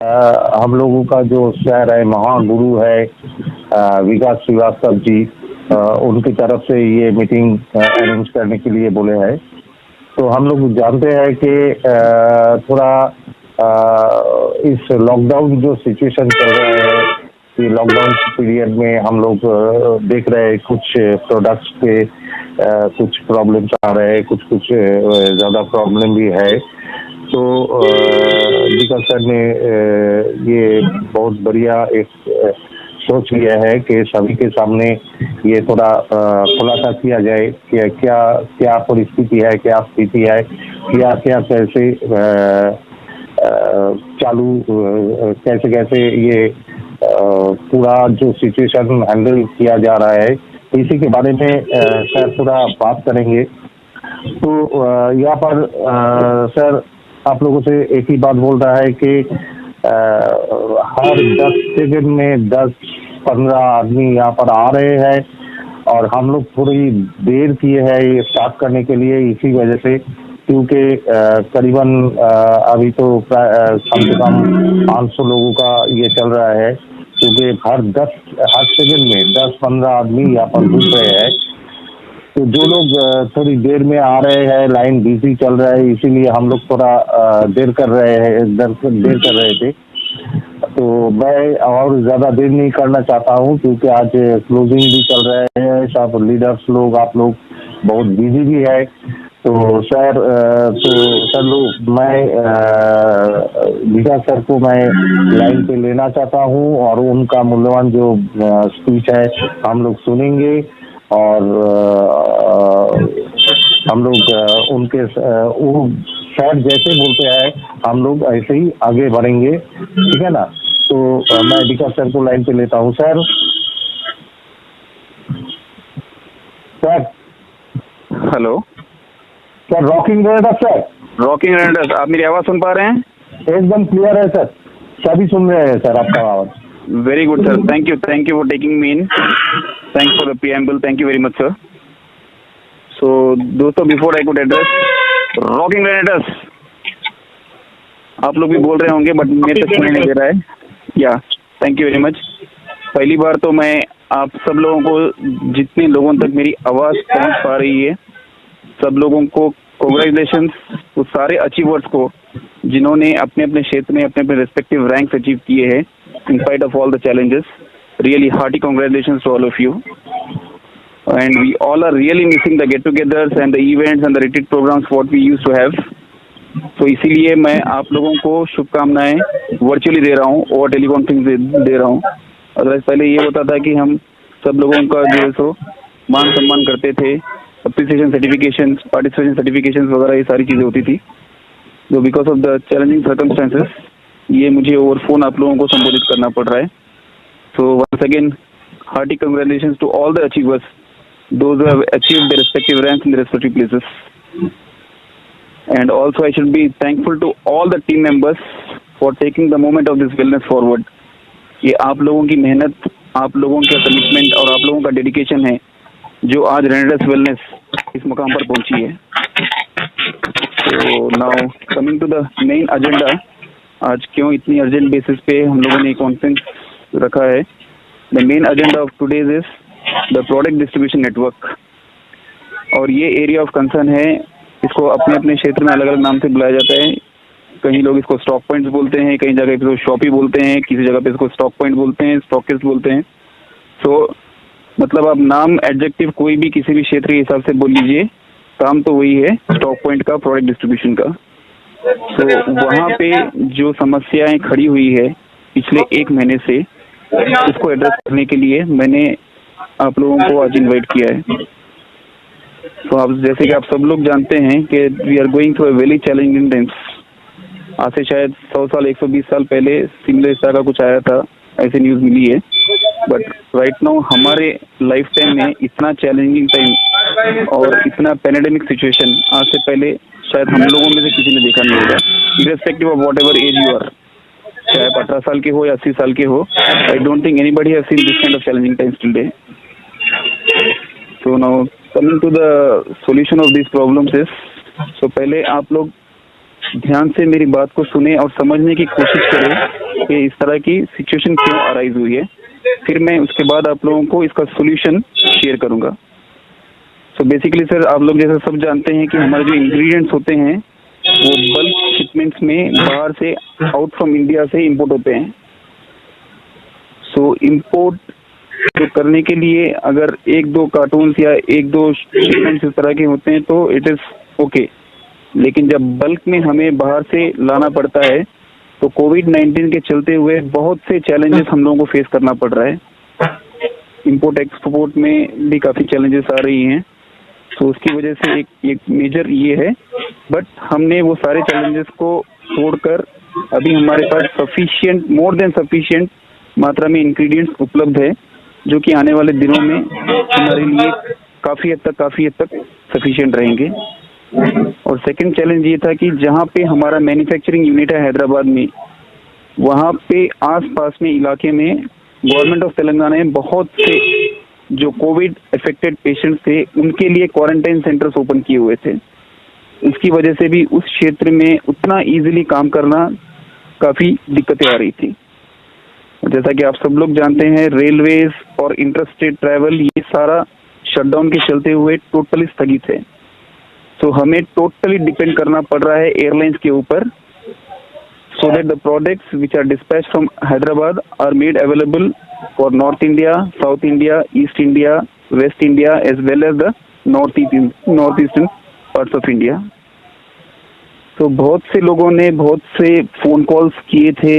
हम लोगों का जो शहर है, महान गुरु है विकास श्रीवास्तव जी, उनकी तरफ से ये मीटिंग अरेंज करने के लिए बोले हैं। तो हम लोग जानते हैं कि थोड़ा इस लॉकडाउन जो सिचुएशन चल रहा है, कि लॉकडाउन पीरियड में हम लोग देख रहे हैं कुछ प्रोडक्ट्स के कुछ प्रॉब्लम्स आ रहे हैं, कुछ ज़्यादा प्रॉब्लम भी है। तो विकास सर ने ये बहुत बढ़िया एक सोच लिया है कि सभी के सामने ये थोड़ा खुलासा किया जाए कि क्या क्या परिस्थिति है, क्या स्थिति है, क्या क्या कैसे चालू कैसे कैसे ये पूरा जो सिचुएशन हैंडल किया जा रहा है, इसी के बारे में सर थोड़ा बात करेंगे। तो यहाँ पर सर आप लोगों से एक ही बात बोल रहा है कि हर 10 सेकंड में 10-15 आदमी यहाँ पर आ रहे हैं और हम लोग थोड़ी देर किए हैं ये स्टार्ट करने के लिए, इसी वजह से, क्योंकि करीबन अभी तो कम से कम 500 लोगों का ये चल रहा है, क्योंकि हर सेकंड में 10-15 आदमी यहाँ पर घुस रहे हैं। तो जो लोग थोड़ी देर में आ रहे हैं, लाइन बिजी चल रहा है, इसीलिए हम लोग थोड़ा देर कर रहे थे। तो मैं और ज़्यादा देर नहीं करना चाहता हूँ, क्योंकि आज क्लोजिंग भी चल रहे हैं, सब लीडर्स लोग, आप लोग बहुत बिजी भी है। तो सर मैं विकास सर को मैं लाइन पे लेना चाहता हूँ और उनका मूल्यवान जो स्पीच है हम लोग सुनेंगे, और हम लोग उनके सर जैसे बोलते हैं हम लोग ऐसे ही आगे बढ़ेंगे, ठीक है ना। तो मैं विकास सर को लाइन पे लेता हूँ। Sir hello sir, rocking raider sir, rocking raider, आप मेरी आवाज़ सुन पा रहे हैं? एकदम क्लियर है सर, सभी सुन रहे हैं सर आपका आवाज़। Very good, sir. Thank you for taking me in. Thanks for the preamble. Thank you very much, sir. So, दोस्तों, before I could address rocking grenadiers, आप लोग भी बोल रहे होंगे, बट मेरे तक सुनाई नहीं दे रहा है। या थैंक यू वेरी मच। पहली बार तो मैं आप सब लोगों को, जितने लोगों तक मेरी आवाज़ पहुंच पा रही है, सब लोगों को कॉन्ग्रेचुलेशंस, उस सारे अचीवर्स को जिन्होंने अपने अपने क्षेत्र में अपने अपने रेस्पेक्टिव रैंक्स अचीव किए हैं in spite of all the challenges. Really hearty congratulations to all of you. And we all are really missing the get-togethers and the events and the retreat programs what we used to have. So इसीलिए मैं आप लोगों को शुभकामनाएं virtually दे रहा हूँ और teleconference दे रहा हूँ। अदरवाइज पहले ये होता था कि हम सब लोगों का जो है सो मान सम्मान करते थे, अप्रिसिएशन सर्टिफिकेशन, पार्टिसिपेशन सर्टिफिकेशन वगैरह ये सारी चीज़ें होती थी। तो because of the challenging circumstances ये मुझे ओवर फोन आप लोगों को संबोधित करना पड़ रहा है। So once again hearty congratulations to all the achievers, those who have achieved their respective ranks in their respective places. And also I should be thankful to all the team members for taking the moment of this wellness forward. ये आप लोगों की मेहनत, आप लोगों का commitment और आप लोगों का डेडिकेशन है जो आज रेनेडस वेलनेस इस मुकाम पर पहुंची है। So now coming to the main agenda, आज क्यों इतनी अर्जेंट बेसिस पे हम लोगों ने कॉन्फ्रेंस रखा है। The main agenda of today's is the product distribution network, और ये एरिया ऑफ कंसर्न है। इसको अपने अपने क्षेत्र में अलग अलग नाम से बुलाया जाता है। कहीं लोग इसको स्टॉक पॉइंट्स बोलते हैं, कई जगह इसको शॉपी बोलते हैं, किसी जगह पे इसको स्टॉक पॉइंट बोलते हैं, स्टॉकिस्ट बोलते हैं। सो मतलब आप नाम एडजेक्टिव कोई भी किसी भी क्षेत्र के हिसाब से बोल लीजिए, काम तो वही है स्टॉक पॉइंट का, प्रोडक्ट डिस्ट्रीब्यूशन का। तो वहाँ पे जो समस्याएं खड़ी हुई है पिछले 1 महीने से, उसको एड्रेस करने के लिए मैंने आप लोगों को आज इनवाइट किया है। तो आप जैसे कि आप सब लोग जानते हैं कि we are going through a very challenging times. आज से शायद 100 साल 120 साल पहले सिमिलर इस तरह का कुछ आया था, ऐसी न्यूज़ मिली है। बट राइट नाउ हमारे लाइफ टाइम में इतना चैलेंजिंग टाइम और इतना पैंडेमिक सिचुएशन आज से पहले शायद हम लोगों में से किसी ने देखा नहीं होगा, irrespective of whatever age you are, चाहे आप 18 साल के हो या 80 साल के हो। I don't think anybody have seen this kind of challenging times today. So now coming to the solution of this problems is, so पहले आप लोग ध्यान से मेरी बात को सुने और समझने की कोशिश करें कि इस तरह की सिचुएशन क्यों अराइज हुई है, फिर मैं उसके बाद आप लोगों को इसका सोल्यूशन शेयर करूंगा। सो बेसिकली सर, आप लोग जैसे सब जानते हैं कि हमारे जो इंग्रेडिएंट्स होते हैं वो बल्क शिपमेंट्स में बाहर से आउट फ्रॉम इंडिया से इंपोर्ट होते हैं। सो इंपोर्ट तो करने के लिए अगर 1-2 कार्टून्स या 1-2 शिपमेंट्स इस तरह के होते हैं तो इट इज़ ओके, लेकिन जब बल्क में हमें बाहर से लाना पड़ता है तो कोविड-19 के चलते हुए बहुत से चैलेंजेस हम लोगों को फेस करना पड़ रहा है। इंपोर्ट एक्सपोर्ट में भी काफ़ी चैलेंजेस आ रही हैं, तो उसकी वजह से एक मेजर ये है। बट हमने वो सारे चैलेंजेस को तोड़कर अभी हमारे पास सफिशिएंट, मोर देन सफिशिएंट मात्रा में इंग्रेडिएंट्स उपलब्ध है, जो कि आने वाले दिनों में हमारे लिए काफ़ी हद तक सफिशिएंट रहेंगे। और सेकंड चैलेंज ये था कि जहाँ पे हमारा मैन्युफैक्चरिंग यूनिट है हैदराबाद में, वहाँ पे आसपास में इलाके में गवर्नमेंट ऑफ तेलंगाना ने बहुत से जो कोविड अफेक्टेड पेशेंट्स थे उनके लिए क्वारंटाइन सेंटर्स ओपन किए हुए थे। उसकी वजह से भी उस क्षेत्र में उतना इजीली काम करना काफ़ी दिक्कतें आ रही थी। जैसा कि आप सब लोग जानते हैं, रेलवेज और इंटरस्टेट ट्रैवल ये सारा शटडाउन के चलते हुए टोटली स्थगित है। तो हमें टोटली डिपेंड करना पड़ रहा है एयरलाइंस के ऊपर, so that the products which are dispatched from Hyderabad are made available for North India, South India, East India, West India as well as the northeastern parts of India. तो बहुत से लोगों ने बहुत से फ़ोन कॉल्स किए थे,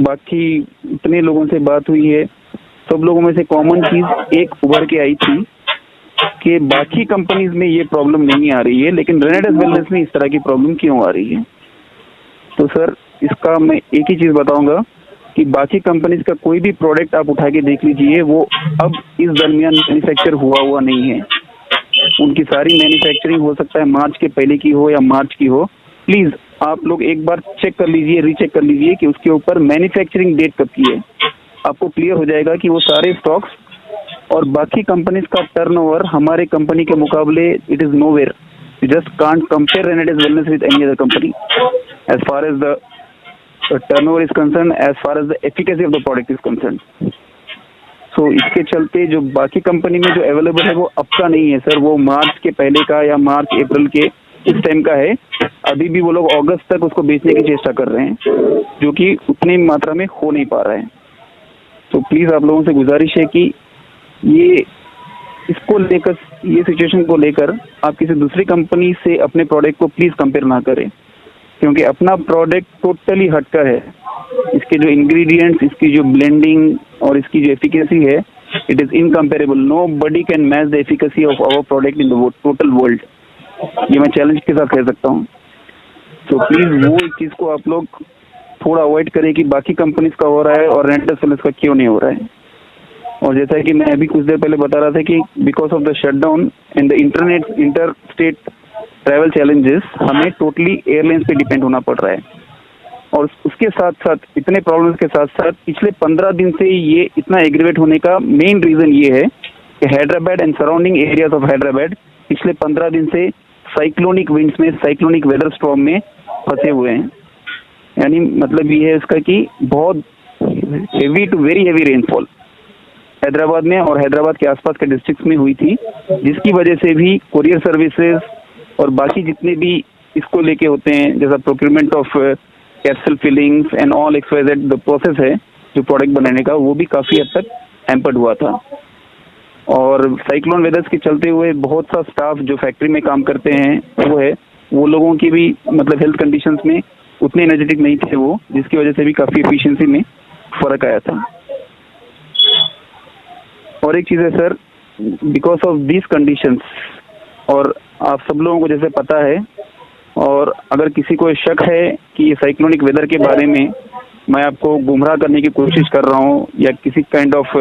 बाकी इतने लोगों से बात हुई है, सब लोगों में से कॉमन चीज़ एक उभर के आई थी कि बाकी कंपनीज में ये प्रॉब्लम नहीं आ रही है, लेकिन रेनेडेस वेलनेस में इस तरह की प्रॉब्लम क्यों आ रही है। तो सर, इसका मैं एक ही चीज़ बताऊंगा कि बाकी कंपनीज का कोई भी प्रोडक्ट आप उठा के देख लीजिए, वो अब इस दरमियान मैन्युफैक्चर हुआ नहीं है। उनकी सारी मैन्युफैक्चरिंग हो सकता है मार्च के पहले की हो या मार्च की हो। प्लीज़ आप लोग एक बार चेक कर लीजिए, रीचेक कर लीजिए कि उसके ऊपर मैन्युफैक्चरिंग डेट कब की है। आपको क्लियर हो जाएगा कि वो सारे स्टॉक्स और बाकी कंपनीज का टर्नओवर हमारे कंपनी के मुकाबले it is nowhere. You just can't compare Renedes wellness with any other company as far as the turnover is concerned, as far as the efficacy of the product is concerned. So इसके चलते जो बाकी company में जो available है वो अब का नहीं है सर, वो मार्च के पहले का या मार्च अप्रैल के इस टाइम का है। अभी भी वो लोग अगस्त तक उसको बेचने की चेष्टा कर रहे हैं, जो कि उतनी मात्रा में हो नहीं पा रहा है। तो प्लीज़ आप लोगों से गुजारिश है कि इसको लेकर, ये सिचुएशन को लेकर आप किसी दूसरी कंपनी से अपने प्रोडक्ट को प्लीज़ कंपेयर ना करें, क्योंकि अपना प्रोडक्ट टोटली हटका है। इसके जो इंग्रेडिएंट्स, इसकी जो ब्लेंडिंग और इसकी जो एफिकेसी है, it is incomparable. Nobody can match the efficacy of our product in the total world. ये मैं चैलेंज के साथ कह सकता हूँ। तो प्लीज़ वो चीज़ को आप लोग थोड़ा अवॉइड करें कि बाकी कंपनीज का हो रहा है और रेनेडेस वेलनेस का क्यों नहीं हो रहा है। और जैसा कि मैं अभी कुछ देर पहले बता रहा था कि because of the shutdown and the inter state travel challenges, हमें टोटली एयरलाइंस पे डिपेंड होना पड़ रहा है। और उसके साथ साथ, इतने प्रॉब्लम्स के साथ साथ, पिछले 15 दिन से ये इतना एग्रीवेट होने का मेन रीज़न ये है कि Hyderabad and surrounding areas of Hyderabad पिछले 15 दिन से साइक्लोनिक विंड्स में, साइक्लोनिक वेदर स्टॉर्म में फंसे हुए हैं। यानी मतलब ये है इसका कि बहुत heavy to very heavy rainfall Hyderabad में और हैदराबाद के आसपास के डिस्ट्रिक्ट्स में हुई थी, जिसकी वजह से भी कोरियर सर्विसेज और बाकी जितने भी इसको लेके होते हैं, जैसा procurement of capsule fillings and all XYZ the process है जो प्रोडक्ट बनाने का, वो भी काफ़ी हद तक हैम्पर्ड हुआ था। और साइक्लोन वेदर्स के चलते हुए बहुत सा स्टाफ जो फैक्ट्री में काम करते हैं वो लोगों की भी मतलब हेल्थ कंडीशंस में उतने एनर्जेटिक नहीं थे वो, जिसकी वजह से भी काफ़ी एफिशिएंसी में फ़र्क आया था। और एक चीज़ है sir, because of these conditions, और आप सब लोगों को जैसे पता है, और अगर किसी को शक है कि ये साइक्लोनिक वेदर के बारे में मैं आपको गुमराह करने की कोशिश कर रहा हूँ या किसी काइंड ऑफ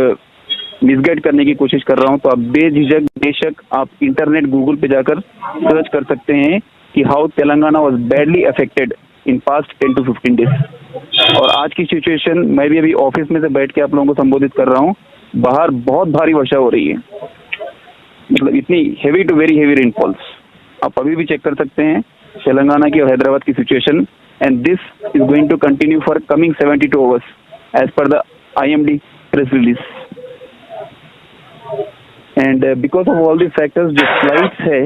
मिसगाइड करने की कोशिश कर रहा हूँ, तो आप बेझिझक बेशक आप इंटरनेट गूगल पे जाकर सर्च कर सकते हैं कि how Telangana was badly affected in past 10 to 15 days. और आज की सिचुएशन, मैं भी अभी ऑफिस में से बैठ के आप लोगों को संबोधित कर रहा हूँ, बाहर बहुत भारी वर्षा हो रही है, मतलब इतनी heavy to very heavy rainfalls. आप अभी भी चेक कर सकते हैं तेलंगाना की और हैदराबाद की situation and this is going to continue for coming 72 hours as per the IMD press release. And because of all these factors, जो फ्लाइट्स है,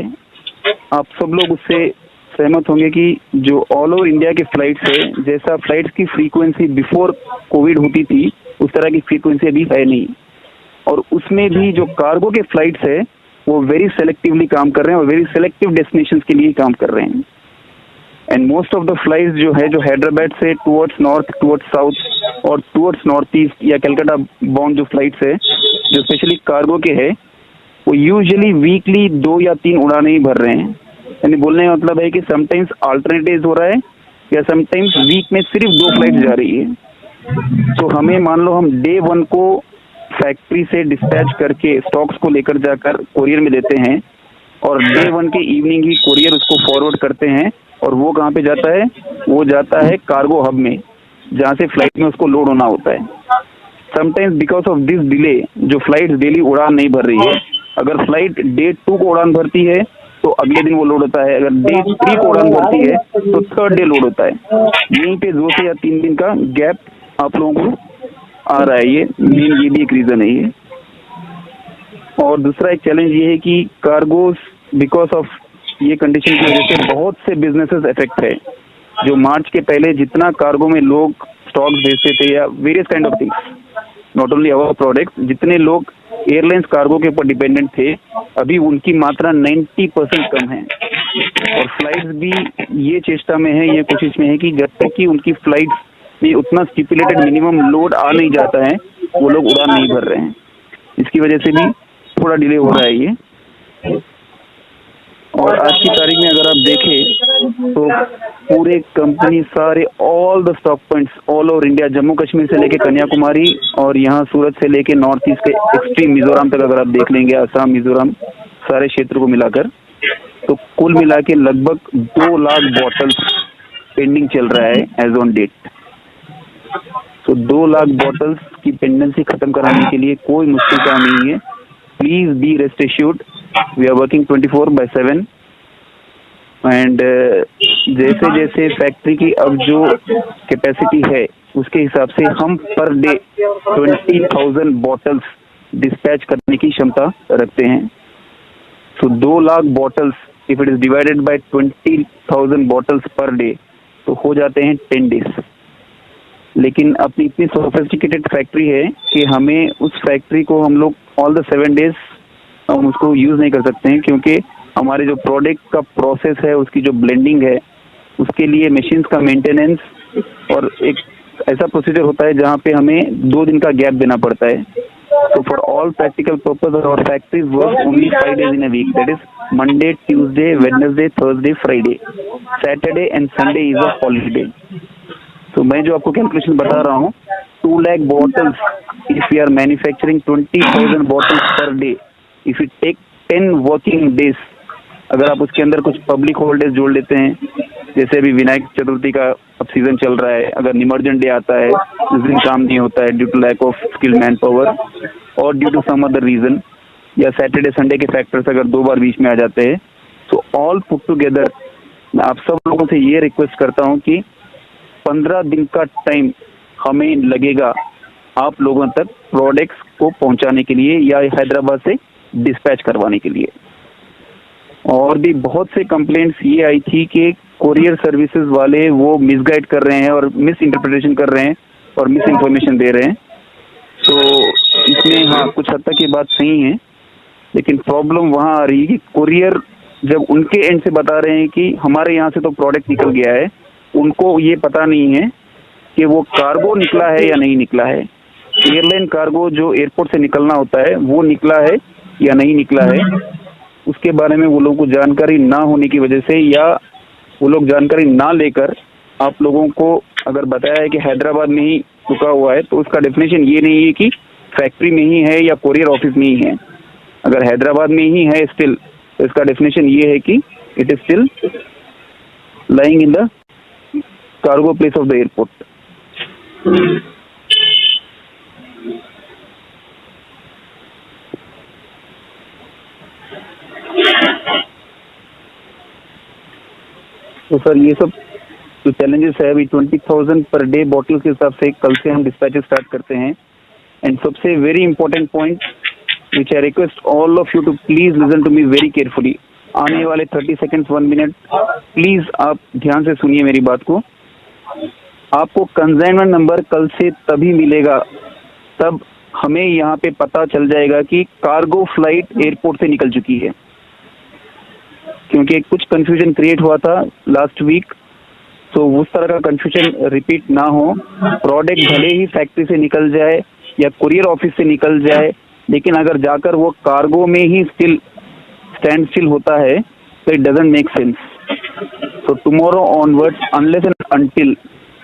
आप सब लोग उससे सहमत होंगे कि जो ऑल ओवर इंडिया के फ्लाइट्स है, जैसा फ्लाइट्स की फ्रीक्वेंसी बिफोर कोविड होती थी उस तरह की फ्रीक्वेंसी अभी है नहीं। और उसमें भी जो कार्गो के फ्लाइट्स है वो वेरी सेलेक्टिवली काम कर रहे हैं और वेरी सेलेक्टिव डेस्टिनेशंस के लिए काम कर रहे हैं। And most of the flights जो है, जो हैदराबाद से टुवर्ड्स नॉर्थ, टुवर्ड्स साउथ और टुवर्ड्स नॉर्थ ईस्ट या कलकत्ता बाउंड जो फ्लाइट्स है, जो स्पेशली कार्गो के है, वो यूजुअली वीकली 2 या 3 उड़ानें ही भर रहे हैं। यानी बोलने का मतलब है कि समटाइम्स अल्टरनेट हो रहा है या समटाइम्स वीक में सिर्फ 2 फ्लाइट जा रही है। तो हमें मान लो हम डे 1 को फैक्ट्री से डिस्पैच करके स्टॉक्स को लेकर जाकर कोरियर में देते हैं और डे 1 के इवनिंग ही कोरियर उसको फॉरवर्ड करते हैं और वो कहाँ पे जाता है? वो जाता है कार्गो हब में, जहाँ से फ्लाइट में उसको लोड होना होता है। Sometimes because of this delay जो फ्लाइट डेली उड़ान नहीं भर रही है, अगर फ्लाइट डे 2 को उड़ान भरती है तो अगले दिन वो लोड होता है, अगर डे 3 को उड़ान भरती है तो 3rd डे लोड होता है। यहीं पे 2 से या 3 दिन का गैप आप लोगों को आ रहा है। ये मेन ये भी एक रीजन है ये। और दूसरा एक चैलेंज ये है कि कार्गोस बिकॉज ऑफ ये कंडीशन की वजह से बहुत से बिजनेसेस इफेक्ट है। जो मार्च के पहले जितना कार्गो में लोग स्टॉक्स भेजते थे या various kind of things, not only our product, जितने लोग एयरलाइंस कार्गो के ऊपर डिपेंडेंट थे, अभी उनकी मात्रा 90% कम है। और फ्लाइट्स भी ये चेष्टा में है, ये कोशिश में है कि जब तक कि उनकी फ्लाइट्स में उतना स्टिपुलेटेड मिनिमम लोड आ नहीं जाता है, वो लोग उड़ान नहीं भर रहे हैं। इसकी वजह से भी थोड़ा डिले हो रहा है ये। और आज की तारीख में अगर आप देखें तो पूरे कंपनी सारे all the stock points all over India, Jammu Kashmir से लेके कन्याकुमारी और यहाँ सूरत से लेके नॉर्थ ईस्ट के एक्सट्रीम मिजोरम तक अगर आप देख लेंगे, असम, मिजोरम, सारे क्षेत्र को मिलाकर, तो कुल मिला के लगभग 2 लाख बॉटल्स पेंडिंग चल रहा है एज ऑन डेट। तो 2 लाख बॉटल्स की पेंडेंसी खत्म कराने के लिए कोई मुश्किल काम नहीं है। Please be rest assured, we are working 24/7 and जैसे जैसे फैक्ट्री की अब जो कैपेसिटी है उसके हिसाब से हम पर डे 20,000 बॉटल्स डिस्पैच करने की क्षमता रखते हैं। सो 2 lakh bottles if it is divided by 20,000 bottles per day तो हो जाते हैं 10 डेज। लेकिन अपनी इतनी सोफिस्टिकेटेड फैक्ट्री है कि हमें उस फैक्ट्री को हम लोग ऑल द 7 डेज हम उसको यूज़ नहीं कर सकते हैं, क्योंकि हमारे जो प्रोडक्ट का प्रोसेस है, उसकी जो ब्लेंडिंग है, उसके लिए मशीन्स का मेंटेनेंस और एक ऐसा प्रोसीजर होता है जहाँ पे हमें 2 दिन का गैप देना पड़ता है। तो फॉर ऑल प्रैक्टिकल पर्पज और factories work only 5 days in a week, that is Monday, Tuesday, Wednesday, Thursday, Friday, Saturday and Sunday is a holiday. तो मैं जो आपको कैलकुलेशन बता रहा हूँ, 2 lakh bottles if we are manufacturing 20,000 bottles per day, if you take 10 working days, अगर आप उसके अंदर कुछ पब्लिक हॉलिडेज जोड़ लेते हैं, जैसे अभी विनायक चतुर्थी का अब सीजन चल रहा है, अगर निमज्जन डे आता है उस दिन काम नहीं होता है due to lack of skilled man power और due to some other reason, या सैटरडे संडे के फैक्टर्स अगर 2 बार बीच में आ जाते हैं, तो ऑल पुट टुगेदर मैं आप सब लोगों से ये रिक्वेस्ट करता हूँ कि 15 दिन का टाइम हमें लगेगा आप लोगों तक प्रोडक्ट्स को पहुंचाने के लिए या हैदराबाद से डिस्पैच करवाने के लिए। और भी बहुत से कंप्लेंट्स ये आई थी कि कोरियर सर्विसेज वाले वो मिसगाइड कर रहे हैं और मिस इंटरप्रिटेशन कर रहे हैं और मिस इन्फॉर्मेशन दे रहे हैं। तो इसमें हाँ कुछ हद तक ये बात सही है, लेकिन प्रॉब्लम वहाँ आ रही है कि कोरियर जब उनके एंड से बता रहे हैं कि हमारे यहाँ से तो प्रोडक्ट निकल गया है, उनको ये पता नहीं है कि वो कार्गो निकला है या नहीं निकला है। एयरलाइन कार्गो जो एयरपोर्ट से निकलना होता है वो निकला है या नहीं निकला है, उसके बारे में वो लोगों को जानकारी ना होने की वजह से या वो लोग जानकारी ना लेकर आप लोगों को अगर बताया है कि हैदराबाद में ही रुका हुआ है, तो उसका डेफिनेशन ये नहीं है कि फैक्ट्री में ही है या कोरियर ऑफिस में ही है। अगर हैदराबाद में ही है स्टिल, तो इसका डेफिनेशन ये है कि it is still lying in the cargo place of the airport. तो सर ये सब जो चैलेंजेस है अभी 20,000 पर डे बॉटल के हिसाब से कल से हम डिस्पैचेस स्टार्ट करते हैं। एंड सबसे very important point which I request all of you to please listen to me very carefully. आने वाले 30 सेकेंड्स 1 मिनट प्लीज आप ध्यान से सुनिए मेरी बात को। आपको कंसाइनमेंट नंबर कल से तभी मिलेगा तब हमें यहाँ पे पता चल जाएगा कि कार्गो फ्लाइट एयरपोर्ट से निकल चुकी है, क्योंकि कुछ कंफ्यूजन क्रिएट हुआ था लास्ट वीक। तो उस तरह का कंफ्यूजन रिपीट ना हो। प्रोडक्ट भले ही फैक्ट्री से निकल जाए या कुरियर ऑफिस से निकल जाए, लेकिन अगर जाकर वो कार्गो में ही स्टैंड स्टिल होता है तो it doesn't make sense. So tomorrow onwards, unless and until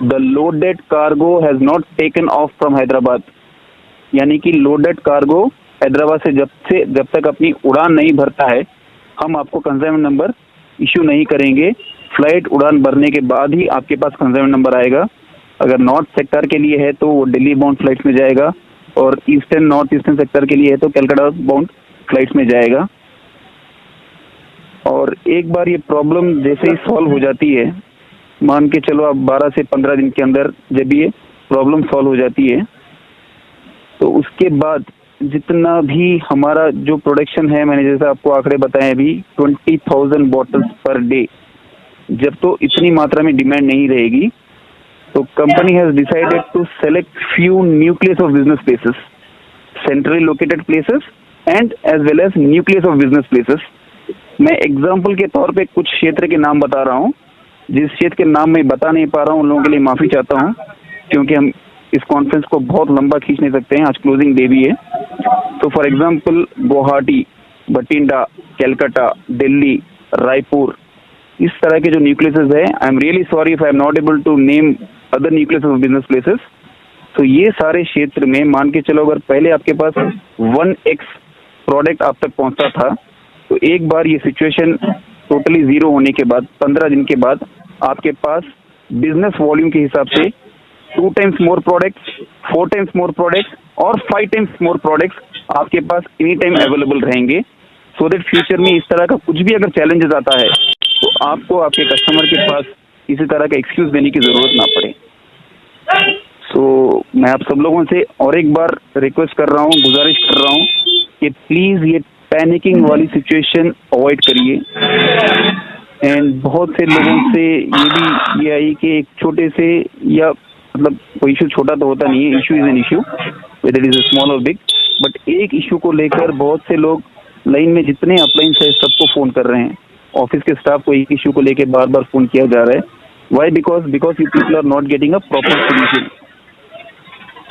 the loaded cargo has not taken off from Hyderabad, यानी कि लोडेड कार्गो हैदराबाद से जब तक अपनी उड़ान नहीं भरता है, हम आपको कंसाइनमेंट नंबर इशू नहीं करेंगे। फ्लाइट उड़ान भरने के बाद ही आपके पास कंसाइनमेंट नंबर आएगा। अगर नॉर्थ सेक्टर के लिए है तो वो दिल्ली बाउंड फ्लाइट्स में जाएगा, और नॉर्थ ईस्टर्न सेक्टर के लिए है तो कलकत्ता बाउंड फ्लाइट्स में जाएगा। और एक बार ये प्रॉब्लम जैसे ही सॉल्व हो जाती है, मान के चलो आप 12 से 15 दिन के अंदर जब ये प्रॉब्लम सॉल्व हो जाती है, तो उसके बाद जितना भी हमारा जो प्रोडक्शन है, मैंने जैसे आपको आंकड़े बताए अभी 20,000 बॉटल्स पर डे, जब तो इतनी मात्रा में डिमांड नहीं रहेगी तो company has decided to select few nucleus of business places, centrally located places and as well as nucleus of business places. मैं एग्जाम्पल के तौर पे कुछ क्षेत्र के नाम बता रहा हूँ। जिस क्षेत्र के नाम मैं बता नहीं पा रहा हूँ उन लोगों के लिए माफ़ी चाहता हूँ, क्योंकि हम इस कॉन्फ्रेंस को बहुत लंबा खींच नहीं सकते हैं, आज क्लोजिंग डे भी है। तो फॉर एग्जांपल गुवाहाटी, बठिंडा, कलकत्ता, दिल्ली, रायपुर, इस तरह के जो न्यूक्लियसेस है, I am really sorry if I am not able to name other nucleus of business places. तो ये सारे क्षेत्र में मान के चलो अगर पहले आपके पास 1x प्रोडक्ट आप तक पहुंचता था, तो एक बार ये सिचुएशन टोटली जीरो होने के बाद 15 दिन के बाद आपके पास बिजनेस वॉल्यूम के हिसाब से 2 times more products, 4 times more products और 5 times मोर प्रोडक्ट्स आपके पास एनी टाइम अवेलेबल रहेंगे, सो दैट फ्यूचर में इस तरह का कुछ भी अगर चैलेंजेस आता है तो आपको आपके कस्टमर के पास किसी तरह का एक्सक्यूज देने की जरूरत ना पड़े। सो मैं आप सब लोगों से और एक बार रिक्वेस्ट कर रहा हूँ, गुजारिश कर रहा हूँ कि प्लीज ये पैनिकिंग वाली सिचुएशन अवॉइड करिए। एंड बहुत से लोगों से ये आई कि एक छोटे से, या मतलब कोई इशू छोटा तो होता नहीं है, issue is an issue whether it is small और बिग, बट एक इशू को लेकर बहुत से लोग लाइन में जितने अपलाइंस है सबको फोन कर रहे हैं। ऑफिस के स्टाफ को एक इशू को लेकर बार बार फोन किया जा रहा है। Why? Because you people are not getting a proper solution.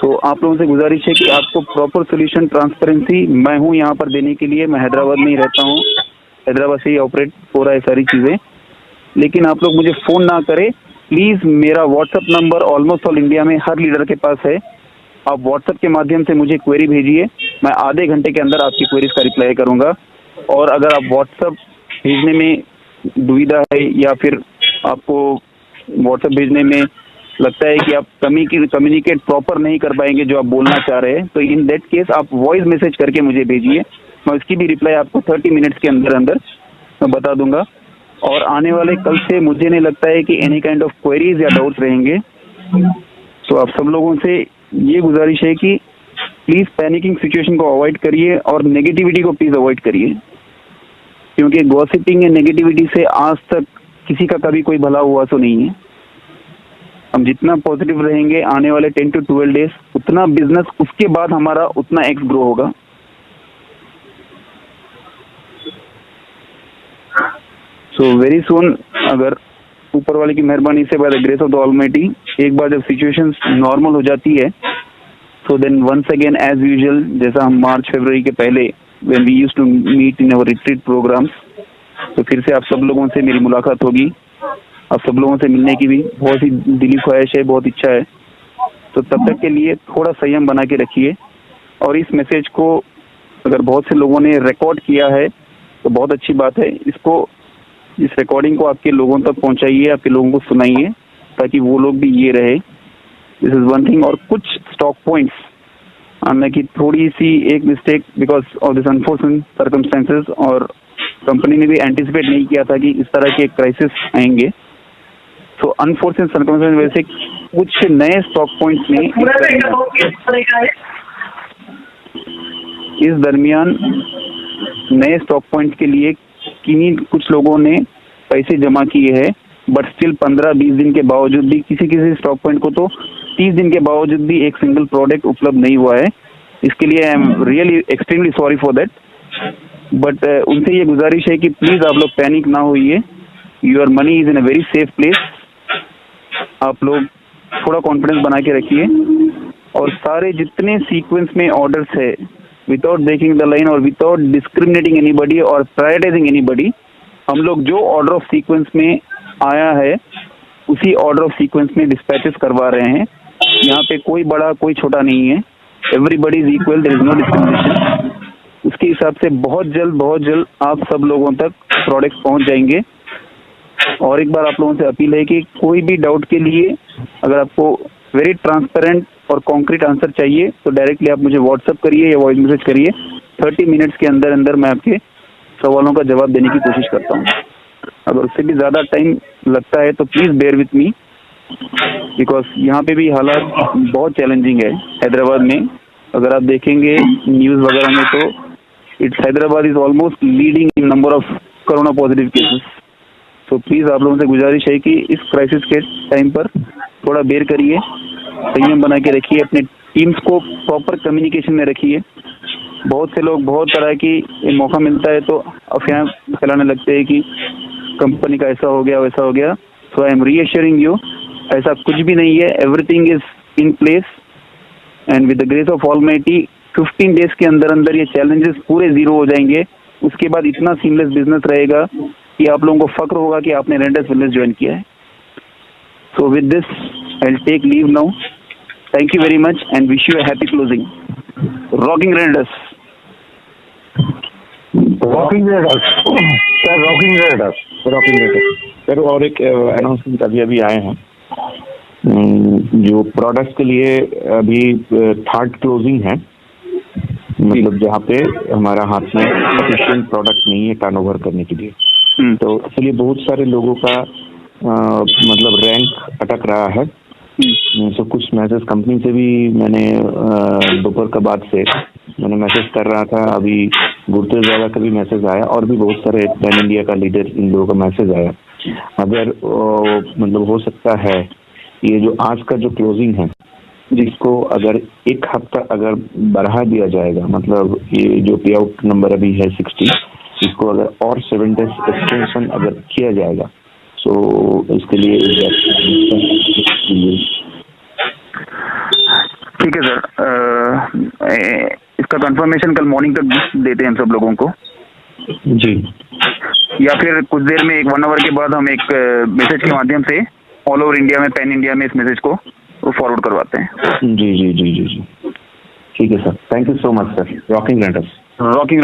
तो आप लोगों से गुजारिश है कि आपको प्रॉपर सोल्यूशन, ट्रांसपेरेंसी मैं हूँ यहाँ पर देने के लिए। मैं हैदराबाद में ही रहता हूँ, हैदराबाद से ही ऑपरेट हो रहा है सारी चीज़ें। लेकिन आप लोग मुझे फ़ोन ना करें प्लीज़। मेरा WhatsApp number almost all India में हर लीडर के पास है। आप व्हाट्सअप के माध्यम से मुझे क्वेरी भेजिए, मैं आधे घंटे के अंदर आपकी क्वेरीज का रिप्लाई करूँगा। और अगर आप व्हाट्सअप भेजने में दुविधा है या फिर आपको व्हाट्सएप भेजने में लगता है कि आप कम्युनिकेट प्रॉपर नहीं कर पाएंगे जो आप बोलना चाह रहे हैं, तो इन दैट केस आप वॉइस मैसेज करके मुझे भेजिए। मैं उसकी भी रिप्लाई आपको 30 मिनट्स के अंदर मैं बता दूंगा। और आने वाले कल से मुझे नहीं लगता है कि एनी काइंड ऑफ क्वेरीज या डाउट्स रहेंगे। तो आप सब लोगों से ये गुजारिश है कि प्लीज़ पैनिकिंग सिचुएशन को अवॉइड करिए और नेगेटिविटी को प्लीज़ अवॉइड करिए, क्योंकि गॉसिपिंग या नेगेटिविटी से आज तक किसी का कभी कोई भला हुआ तो नहीं है। हम जितना पॉजिटिव रहेंगे आने वाले 10 to 12 डेज, उतना बिजनेस उसके बाद हमारा उतना एक्स ग्रो होगा। सो वेरी सून, अगर ऊपर वाले की मेहरबानी से, by the grace of the almighty, एक बार जब सिचुएशन नॉर्मल हो जाती है, so then once again as usual, जैसा हम मार्च फरवरी के पहले when we used to meet in our retreat programs, तो फिर से आप सब लोगों से मेरी मुलाकात होगी। आप सब लोगों से मिलने की भी बहुत ही दिली ख्वाहिश है, बहुत इच्छा है। तो तब तक के लिए थोड़ा संयम बना के रखिए। और इस मैसेज को अगर बहुत से लोगों ने रिकॉर्ड किया है तो बहुत अच्छी बात है। इस रिकॉर्डिंग को आपके लोगों तक पहुंचाइए, आपके लोगों को सुनाइए, ताकि वो लोग भी ये रहे। This is one thing. और कुछ स्टॉक पॉइंट्स कि थोड़ी सी एक mistake because of this unfortunate circumstances, और कंपनी ने भी एंटिसिपेट नहीं किया था कि इस तरह के क्राइसिस आएंगे। सो अनफॉर्चुनेट सर्कमस्टेंस वजह से कुछ नए स्टॉक पॉइंट्स में इस दरमियान नए स्टॉक पॉइंट के लिए किन्हीं कुछ लोगों ने पैसे जमा किए हैं, बट स्टिल 15-20 दिन के बावजूद भी किसी स्टॉक पॉइंट को तो 30 दिन के बावजूद भी एक सिंगल प्रोडक्ट उपलब्ध नहीं हुआ है। इसके लिए आई am really extremely sorry for that. But उनसे ये गुजारिश है कि प्लीज आप लोग पैनिक ना होइए, your money is in a very safe place. आप लोग थोड़ा कॉन्फिडेंस बना के रखिए और सारे जितने सीक्वेंस में ऑर्डर्स है, विदाउट ब्रेकिंग द लाइन और विदाउट डिस्क्रिमिनेटिंग एनीबडी और प्रायोरिटाइजिंग एनीबडी, हम लोग जो ऑर्डर ऑफ सीक्वेंस में आया है उसी ऑर्डर ऑफ सीक्वेंस में डिस्पैचेस करवा रहे हैं। यहाँ पे कोई बड़ा कोई छोटा नहीं है, everybody is equal, there is no discrimination. उसके हिसाब से बहुत जल्द आप सब लोगों तक प्रोडक्ट्स पहुंच जाएंगे। और एक बार आप लोगों से अपील है कि कोई भी डाउट के लिए अगर आपको वेरी ट्रांसपेरेंट और कॉन्क्रीट आंसर चाहिए तो डायरेक्टली आप मुझे व्हाट्सअप करिए या वॉइस मैसेज करिए। 30 मिनट्स के अंदर मैं आपके सवालों का जवाब देने की कोशिश करता हूँ। अगर उससे भी ज़्यादा टाइम लगता है तो please bear with me, because यहाँ पे भी हालात बहुत चैलेंजिंग है हैदराबाद में। अगर आप देखेंगे न्यूज़ वगैरह में तो it's Hyderabad is almost leading in number of corona positive cases. तो प्लीज़ आप लोगों से गुजारिश है कि इस क्राइसिस के टाइम पर थोड़ा बेयर करिए, संयम बना के रखिए, अपने टीम्स को प्रॉपर कम्युनिकेशन में रखिए। बहुत से लोग बहुत तरह की मौका मिलता है तो अफवाहें फैलाने लगते हैं कि कंपनी का ऐसा हो गया वैसा हो गया। सो आई एम रीअश्योरिंग यू, ऐसा कुछ भी नहीं है। Everything is in place and with the grace of almighty 15 days के अंदर ये चैलेंजेस पूरे जीरो हो जाएंगे। उसके बाद इतना सीमलेस बिजनेस रहेगा कि आप लोगों को फक्र होगा कि आपने रेंटस बिजनेस ज्वाइन किया है। So with this I will take leave now. Thank you very much and wish you a happy closing. Rocking rents. Rocking raiders sir, rocking raiders sir. और एक अनाउंसमेंट अभी आए हैं जो प्रोडक्ट्स के लिए अभी थर्ड क्लोजिंग है, मतलब जहाँ पे हमारा हाथ में सफिशिएंट प्रोडक्ट नहीं है टर्नओवर करने के लिए। तो इसलिए बहुत सारे लोगों का मतलब रैंक अटक रहा है। तो कुछ मैसेज कंपनी से भी मैंने दोपहर का बाद से मैंने मैसेज कर रहा था। अभी गुरुतेज दादा का भी मैसेज आया और भी बहुत सारे पैन इंडिया का लीडर इन लोगों का मैसेज आया। अगर मतलब हो सकता है ये जो आज का जो क्लोजिंग है जिसको अगर एक हफ्ता अगर बढ़ा दिया जाएगा, मतलब ये जो पे आउट नंबर अभी है 60, इसको अगर और 7 डेज एक्सटेंशन अगर किया जाएगा तो इसके लिए ठीक है सर। इसका कंफर्मेशन कल मॉर्निंग तक देते हैं हम सब लोगों को जी, या फिर कुछ देर में 1 आवर के बाद हम एक मैसेज के माध्यम से ऑल ओवर इंडिया में, पैन इंडिया में इस मैसेज को फॉरवर्ड करवाते हैं। जी जी जी जी जी ठीक है sir, thank you so much sir. Rocking rents. Rocking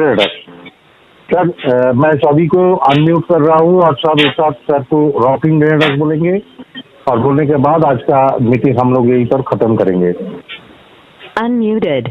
raiders sir, मैं सभी को अनम्यूट कर रहा हूँ और सब एक साथ सर को रॉकिंग रेडर्स बोलेंगे और बोलने के बाद आज का मीटिंग हम लोग यहीं पर खत्म करेंगे। Unmuted.